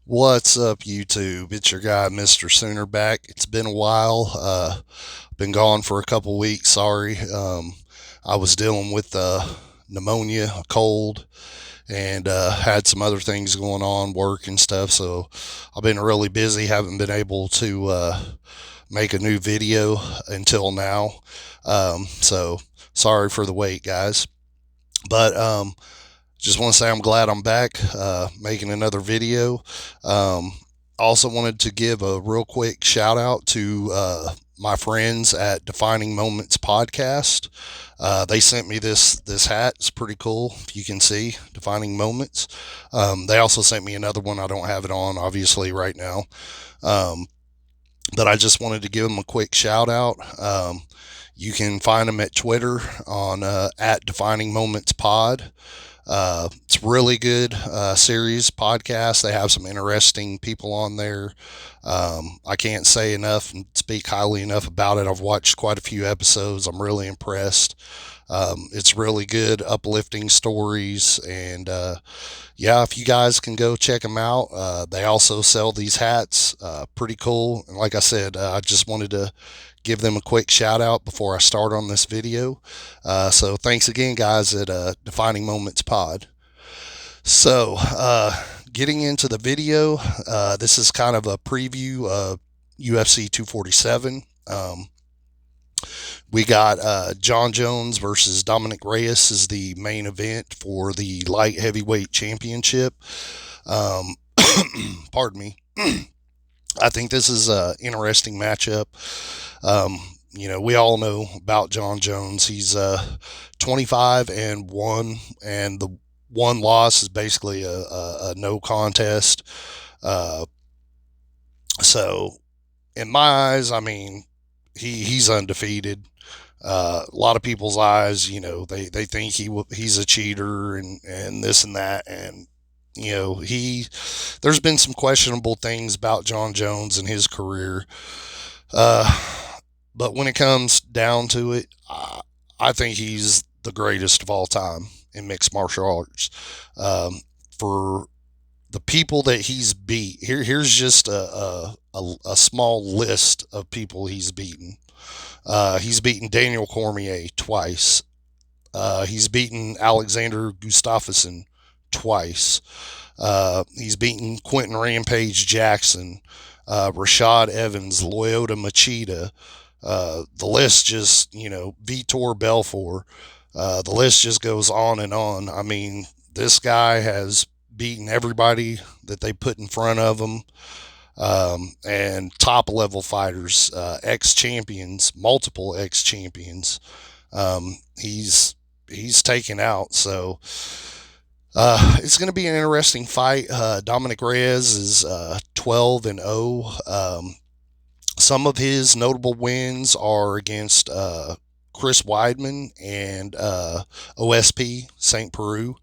What's up, YouTube? It's your guy, Mr. Sooner, back. It's been a while. Been gone for a couple weeks. Sorry. I was dealing with pneumonia, a cold, and had some other things going on, work and stuff. So I've been really busy. Haven't been able to make a new video until now. So sorry for the wait, guys. But just want to say I'm glad I'm back making another video. Um, Also wanted to give a real quick shout out to my friends at Defining Moments podcast. They sent me this hat. It's pretty cool. If you can see Defining Moments. They also sent me another one. I don't have it on obviously right now, um, but I just wanted to give them a quick shout out. You can find them at Twitter on at Defining Moments Pod. It's really good series podcast. They have some interesting people on there. I can't say enough and speak highly enough about it. I've watched quite a few episodes. I'm really impressed. It's really good, uplifting stories, and yeah, if you guys can go check them out. They also sell these hats, pretty cool. And like I said, I just wanted to give them a quick shout out before I start on this video. So thanks again, guys, at Defining Moments Pod. So, getting into the video, this is kind of a preview of UFC 247. We got John Jones versus Dominic Reyes is the main event for the light heavyweight championship. Um, Pardon me. I think this is an interesting matchup. We all know about John Jones. He's 25 and 1, and the one loss is basically a no contest. Uh, so, in my eyes, I mean, he's undefeated. A lot of people's eyes, they think he's a cheater and this and that, and there's been some questionable things about John Jones and his career. But when it comes down to it, I think he's the greatest of all time in mixed martial arts. For the people that he's beat, here's just a small list of people he's beaten. He's beaten Daniel Cormier twice. He's beaten Alexander Gustafsson twice. He's beaten Quentin Rampage Jackson, Rashad Evans, Lyoto Machida. The list just, Vitor Belfort. The list just goes on and on. I mean, this guy has beaten everybody that they put in front of him, and top level fighters, ex champions, multiple ex champions. He's taken out. So it's going to be an interesting fight. Dominic Reyes is 12 and 0. Some of his notable wins are against Chris Weidman and OSP St. Peru.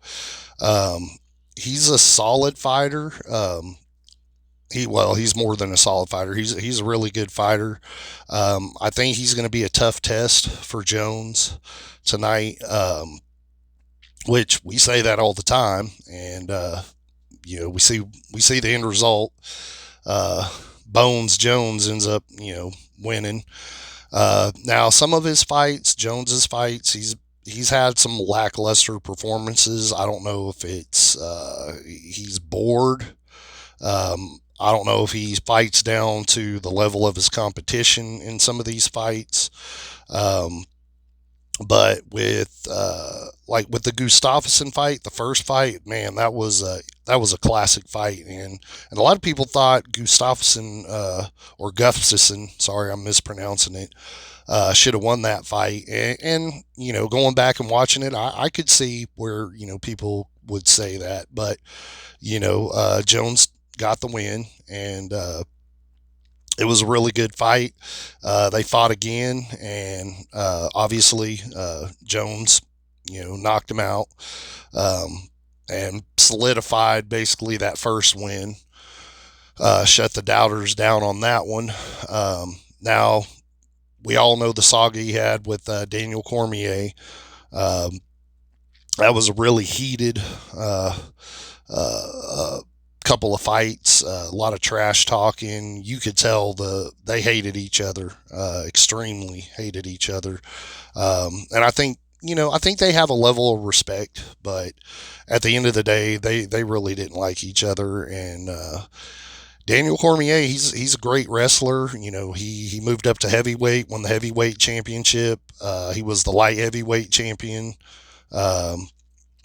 Um, he's a solid fighter. He's more than a solid fighter. He's a really good fighter. I think he's going to be a tough test for Jones tonight. Which we say that all the time, and we see the end result. Bones Jones ends up winning. Now some of his fights, Jones's fights, he's had some lackluster performances. I don't know if it's he's bored. I don't know if he fights down to the level of his competition in some of these fights. But with the Gustafsson fight, the first fight, man, that was a classic fight, and a lot of people thought Gustafsson or Gustafsson, sorry, I'm mispronouncing it, should have won that fight. And going back and watching it, I could see where people would say that, but Jones got the win, and it was a really good fight. They fought again, and obviously Jones, knocked him out, and solidified basically that first win. Shut the doubters down on that one. Now we all know the saga he had with Daniel Cormier. Um, that was a really heated uh, uh, couple of fights, a lot of trash talking. You could tell they hated each other, extremely hated each other. And I think they have a level of respect, but at the end of the day, they really didn't like each other. And Daniel Cormier, he's a great wrestler. He moved up to heavyweight, won the heavyweight championship. He was the light heavyweight champion. Um,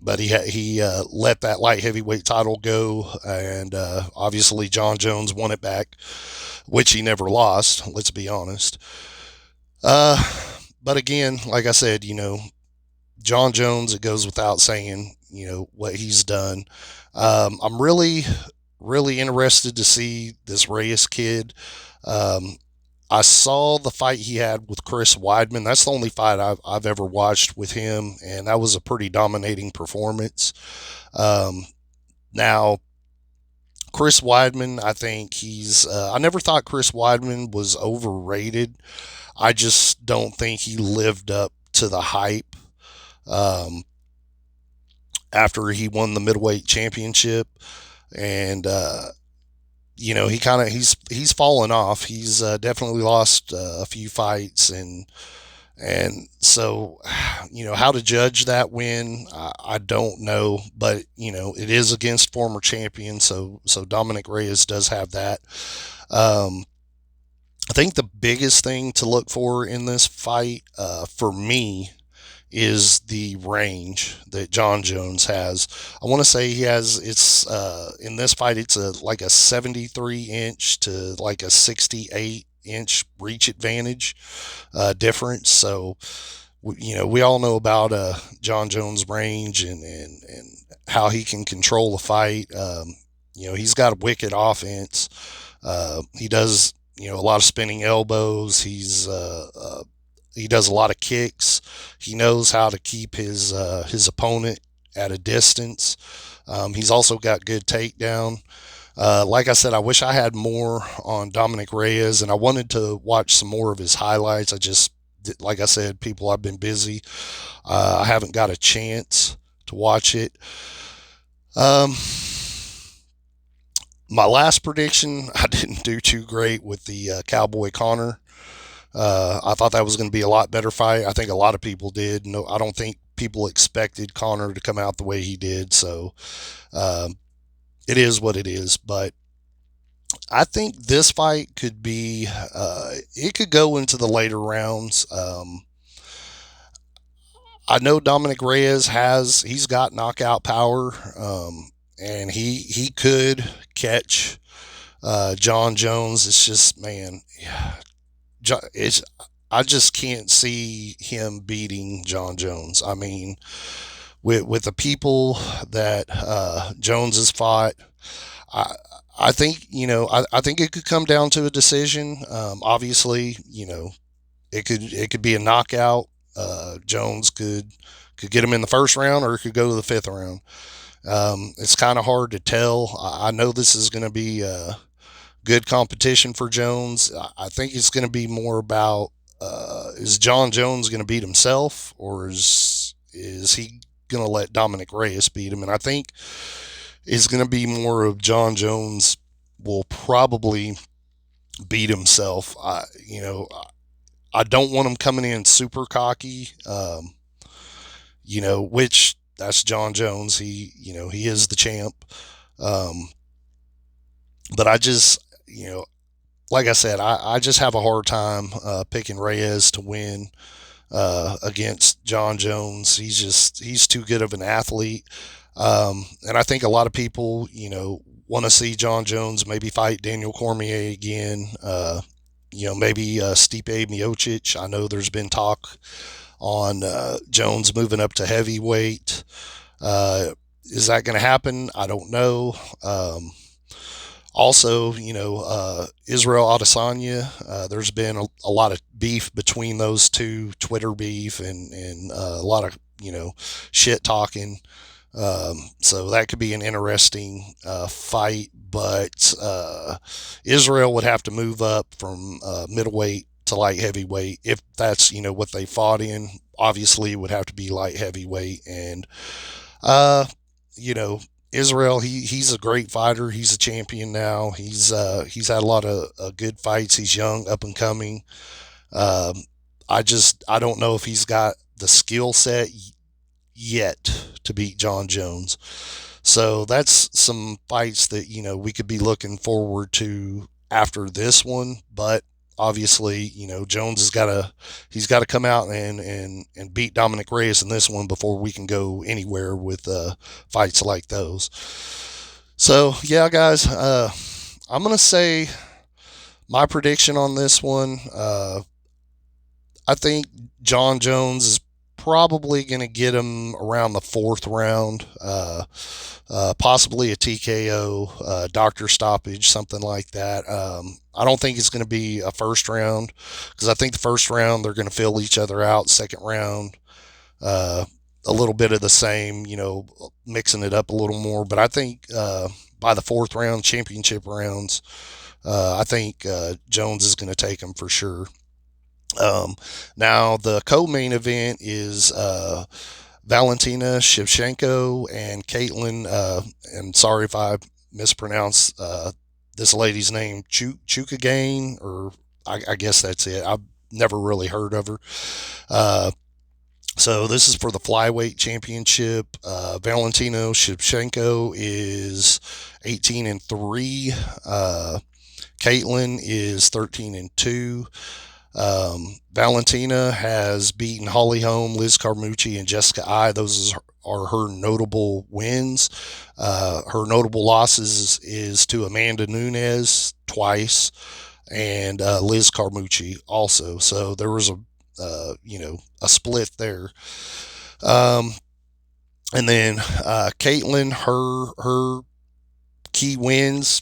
but he let that light heavyweight title go, and obviously John Jones won it back, which he never lost. Let's be honest. Uh, but again, like I said, John Jones, it goes without saying, what he's done. I'm really interested to see this Reyes kid. Um, I saw the fight he had with Chris Weidman. That's the only fight I've ever watched with him, and that was a pretty dominating performance. Um, Now, Chris Weidman, I think I never thought Chris Weidman was overrated. I just don't think he lived up to the hype um, after he won the middleweight championship. And, he kind of he's fallen off. He's definitely lost a few fights, and so, how to judge that win, I don't know, but it is against former champion, so Dominic Reyes does have that. Um, I think the biggest thing to look for in this fight, for me, is the range that John Jones has. I want to say he has it's in this fight it's like a 73 inch to like a 68-inch reach advantage difference. So we all know about John Jones' range and how he can control the fight. He's got a wicked offense. He does a lot of spinning elbows. He does a lot of kicks. He knows how to keep his opponent at a distance. He's also got good takedown. Like I said, I wish I had more on Dominic Reyes, and I wanted to watch some more of his highlights. Like I said, people, I've been busy. I haven't got a chance to watch it. Um, my last prediction, I didn't do too great with the Cowboy Connor. I thought that was going to be a lot better fight. I think a lot of people did. No, I don't think people expected Connor to come out the way he did. So it is what it is. But I think this fight could be. It could go into the later rounds. I know Dominic Reyes he's got knockout power, and he could catch John Jones. It's just, man, it's I just can't see him beating John Jones. I mean, with the people that Jones has fought, I I think I think it could come down to a decision. Obviously, it could be a knockout. Jones could get him in the first round, or it could go to the fifth round. It's kind of hard to tell. I know this is going to be good competition for Jones. I think it's going to be more about is John Jones going to beat himself, or is he going to let Dominic Reyes beat him? And I think it's going to be more of John Jones will probably beat himself. I don't want him coming in super cocky. Which that's John Jones. He is the champ. Um, but I just, like I said, I just have a hard time picking Reyes to win against John Jones. He's too good of an athlete. And I think a lot of people, want to see John Jones maybe fight Daniel Cormier again. Maybe Stipe Miocic. I know there's been talk on Jones moving up to heavyweight. Is that going to happen? I don't know. Also, Israel Adesanya. There's been a lot of beef between those two, Twitter beef, and a lot of shit talking. So that could be an interesting fight, but Israel would have to move up from middleweight to light heavyweight if that's what they fought in. Obviously, it would have to be light heavyweight, and uh, you know Israel, he's a great fighter. He's a champion now. He's had a lot of good fights. He's young, up and coming. Um, I don't know if he's got the skill set yet to beat John Jones. So that's some fights that we could be looking forward to after this one. But obviously, Jones he's got to come out and beat Dominic Reyes in this one before we can go anywhere with fights like those. So yeah, guys, I'm gonna say my prediction on this one. I think John Jones is probably going to get him around the fourth round, possibly a TKO, doctor stoppage, something like that. I don't think it's going to be a first round because I think the first round they're going to fill each other out. Second round, uh, a little bit of the same, mixing it up a little more. But I think by the fourth round, championship rounds, I think Jones is going to take him for sure. Um, Now the co-main event is Valentina Shevchenko and Caitlin. And sorry if I mispronounce this lady's name, Chukagane, or I guess that's it. I've never really heard of her. Uh, so this is for the flyweight championship. Valentina Shevchenko is 18-3. Caitlin is 13-2. Valentina has beaten Holly Holm, Liz Carmucci, and Jessica I. Those are her notable wins. Her notable losses is to Amanda Nunes twice and Liz Carmucci also. So there was a split there. Um, and then Caitlin, her key wins.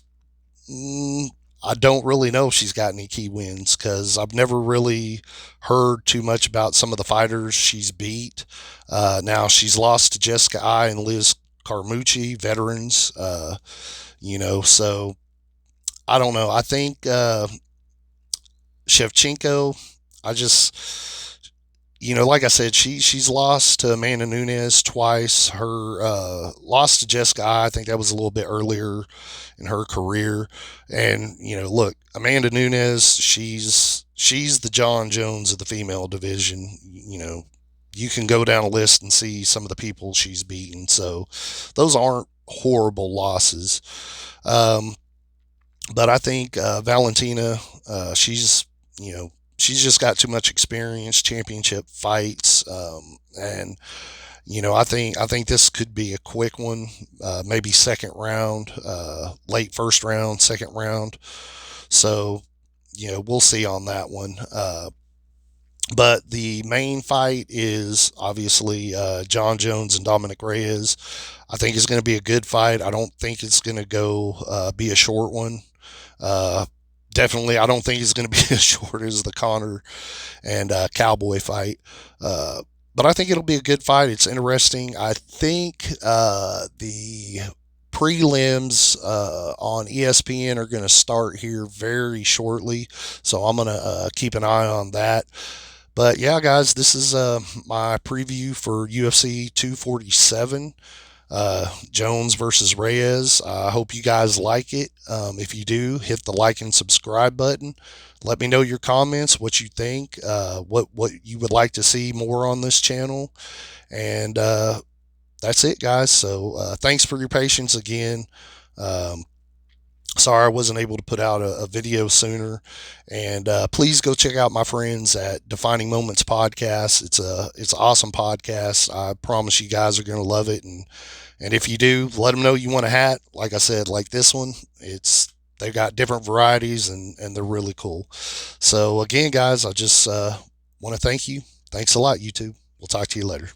I don't really know if she's got any key wins because I've never really heard too much about some of the fighters she's beat. Now she's lost to Jessica I and Liz Carmucci, veterans. So I don't know. I think Shevchenko. I just like I said, she's lost to Amanda Nunes twice. Her loss to Jessica, I think that was a little bit earlier in her career. And look, Amanda Nunes, she's the John Jones of the female division. You can go down a list and see some of the people she's beaten. So those aren't horrible losses. Um, but I think Valentina, she's you know she's just got too much experience, championship fights, and I think this could be a quick one, maybe second round, late first round, second round. So we'll see on that one. But the main fight is obviously John Jones and Dominic Reyes. I think it's going to be a good fight. I don't think it's going to go be a short one. Uh, Definitely, I don't think it's going to be as short as the Connor and Cowboy fight. Uh, but I think it'll be a good fight. It's interesting. I think the prelims on ESPN are going to start here very shortly. So I'm going to keep an eye on that. But yeah, guys, this is my preview for UFC 247, Jones versus Reyes. I hope you guys like it. If you do, hit the like and subscribe button. Let me know your comments, what you think, what you would like to see more on this channel, and that's it, guys. So thanks for your patience again. Um, Sorry I wasn't able to put out a video sooner. And please go check out my friends at Defining Moments Podcast. It's an awesome podcast. I promise you guys are going to love it. And if you do, let them know you want a hat. Like I said, like this one, they've got different varieties and they're really cool. So again, guys, I just want to thank you. Thanks a lot, YouTube. We'll talk to you later.